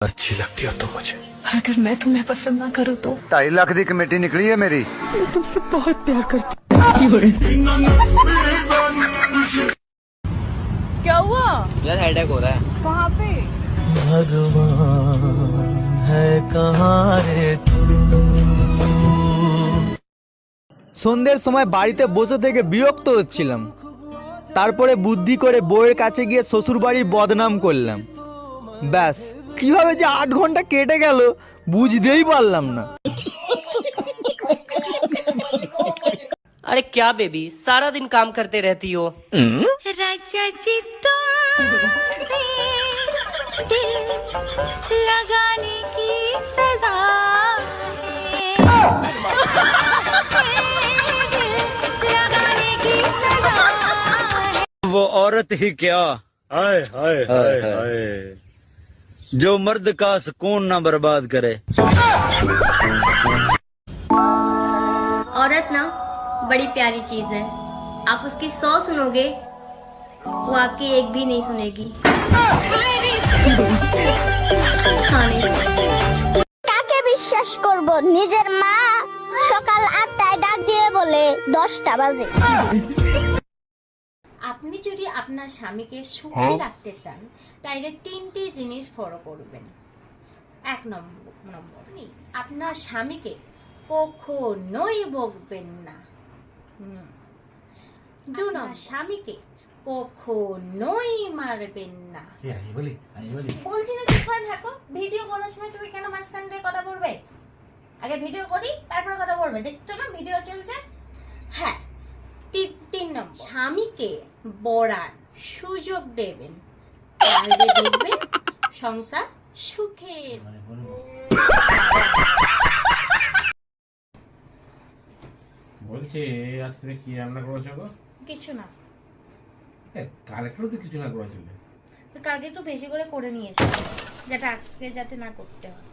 अच्छी लगती हो तुम मुझे। अगर मैं तुम्हें पसंद ना करूँ तो 2.5 लाख की कमेटी निकली है मेरी। मैं तुमसे बहुत प्यार करती क्या हुआ यार हेडेक हो रहा है। कहाँ पे? भगवान है कहाँ रे तू। সন্ধ্যের সময় বাড়িতে বসে থেকে বিরক্ত হচ্ছিলাম, তারপরে বুদ্ধি করে বউয়ের কাছে গিয়ে শ্বশুর বাড়ির বদনাম করলাম। ব্যাস কিভাবে যে 8 ঘন্টা কেটে গেল বুঝতেই পারলাম না। अरे क्या बेबी सारा दिन काम करते रहती हो। राजा जी तुमसे दिल लगाने की सजा है। लगाने की सजा है। वो औरत ही क्या हाय हाय हाय हाय जो मर्द का सुकून ना बर्बाद करे। औरत ना बड़ी प्यारी चीज है, आप उसकी 100 सुनोगे वो आपकी एक भी नहीं सुनेगी। কাকে বিশ্বাস করব? নিজের মা সকাল 8টায় ডাক দিয়ে বলে 10টা বাজে। আপনি যদি আপনার স্বামীকে সুখী রাখতে চান তাহলে 3টি জিনিস ফলো করবেন। 1 নম্বর আপনার স্বামীকে কখনোই বকবেন না। 2 নম্বর স্বামীকে কখনোই মারবেন না। বলছি না চুপ করে থাকো, ভিডিও করার সময় তুমি কেন মাঝখান দিয়ে কথা বলবে? আগে ভিডিও করি তারপরে কথা বলবে, দেখছো না ভিডিও চলছে। হ্যাঁ 3 নম্বর স্বামীকে বড়ার সুযোগ দেবেন, তাহলে দেখবেন সংসার সুখের। বলছি আজকে কি রান্না করেছো গো? কিছু না, কালকেও তো কিছু না করেছিলে। তো কালকে একটু বেশি করে করে নিয়েছি, যেটা আজকে যাতে না করতে হয়।